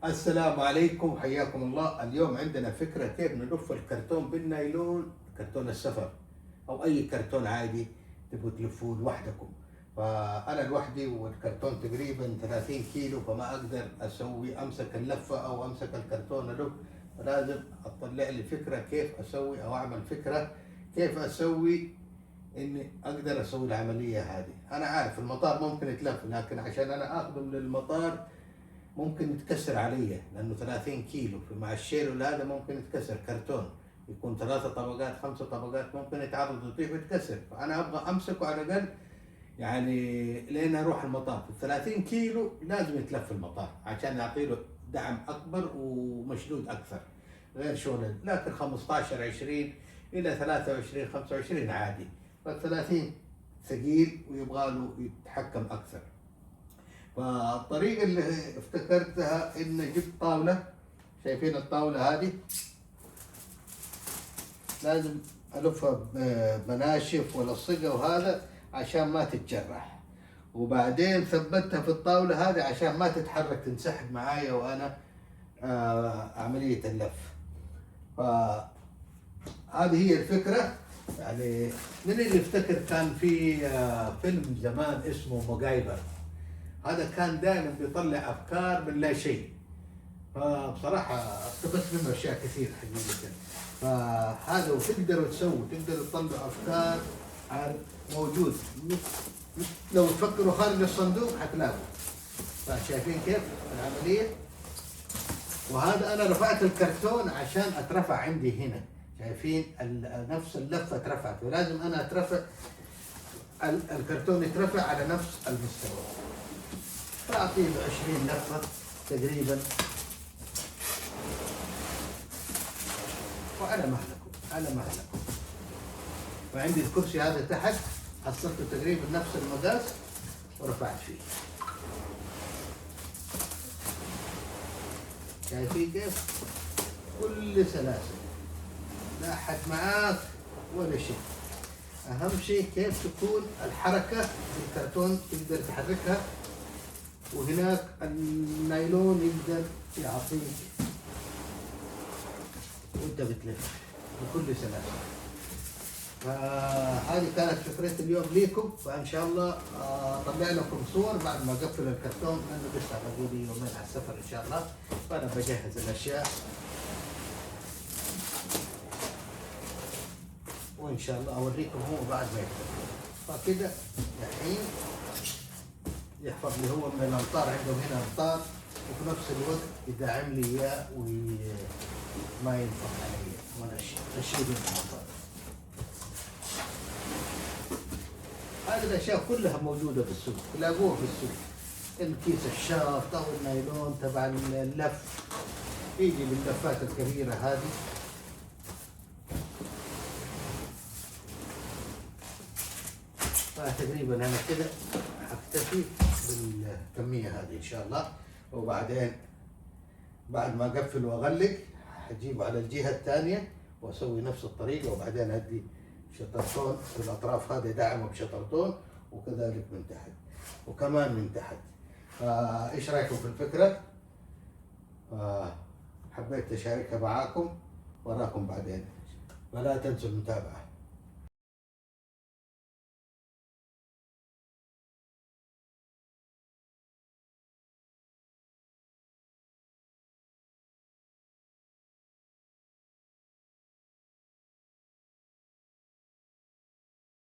السلام عليكم، حياكم الله. اليوم عندنا فكرة كيف نلف الكرتون بالنايلون، كرتون السفر أو أي كرتون عادي تبغوا تلفوه لوحدكم. فأنا لوحدي والكرتون تقريبا 30 كيلو، فما أقدر أمسك اللفة أو أمسك الكرتون ألف. فلازم أطلع لي فكرة كيف أسوي أو أعمل فكرة كيف أسوي إني أقدر أسوي العملية هذه. أنا عارف المطار ممكن يتلف، لكن عشان أنا آخذه من المطار ممكن يتكسر علي، لانه 30 كيلو مع الشيل هذا ممكن يتكسر. كرتون يكون 3 طبقات 5 طبقات ممكن يتعرض يطيح ويتكسر، فانا ابغى امسكه على الاقل يعني لين اروح المطار. في 30 كيلو لازم يتلف المطار عشان يعطي له دعم اكبر ومشدود اكثر غير شغل. لكن 15 20 الى 23 25 عادي، بس 30 ثقيل ويبغى له يتحكم اكثر. فالطريقة اللي افتكرتها إن جبت طاولة، شايفين الطاولة هذه لازم ألفها بناشف ولصقها وهذا عشان ما تتجرح، وبعدين ثبتها في الطاولة هذه عشان ما تتحرك تنسحب معايا وأنا عملية اللف. فهذه هي الفكرة. يعني من اللي افتكر كان في فيلم زمان اسمه ماجايفر، هذا كان دائما بيطلع افكار من لا شيء، فبصراحه استفدت منه اشياء كثير حقيقه. فهذا وتقدروا تقدروا تطلعوا افكار موجود، لو تفكروا خارج الصندوق حتلاقوا. فشايفين كيف العمليه؟ وهذا انا رفعت الكرتون عشان اترفع عندي هنا، شايفين نفس اللفه اترفعت، ولازم انا اترفع الكرتون يترفع على نفس المستوى. فأعطيه 20 لفة تقريبا، وعلى مهلكم. وعندي الكرسي هذا تحت حصلته تقريبا نفس المقاس ورفعت فيه. شايفين كيف؟ كل سلاسل، لا حد معاك ولا شيء. أهم شيء كيف تكون الحركة بالكرتون، تقدر تحركها، وهناك النايلون يقدر يعطيك وانت بتلف بكل سلاسة. فهذه كانت فكرتي اليوم ليكم، فان شاء الله اطلع لكم صور بعد ما اقفل الكرتون، لانه لسه باقي لي يومين على السفر ان شاء الله، فانا بجهز الاشياء وان شاء الله اوريكم هو بعد ما يكتب. فكده الحين يحفظ لي هو من الامطار، عندهم هنا امطار، وفي نفس الوقت يدعم لي اياه وما ينفخ علي ولا شيء، اشيل من الامطار. هذه الاشياء كلها موجوده في السوق، تلاقوها في السوق. الكيس الشافط او النايلون تبع اللف يجي باللفات الكبيره هذه. فتقريبا انا كده حكتفي بالكمية هذه إن شاء الله. وبعدين بعد ما أقفل وأغلق حجيبه على الجهة الثانية وأسوي نفس الطريقة، وبعدين أدي شطرتون في الأطراف هذا يدعمه بشطرتون، وكذلك من تحت وكمان من تحت. إيش رأيكم في الفكرة؟ حبيت أشاركها معاكم، وراكم بعدين، ولا تنسوا المتابعة.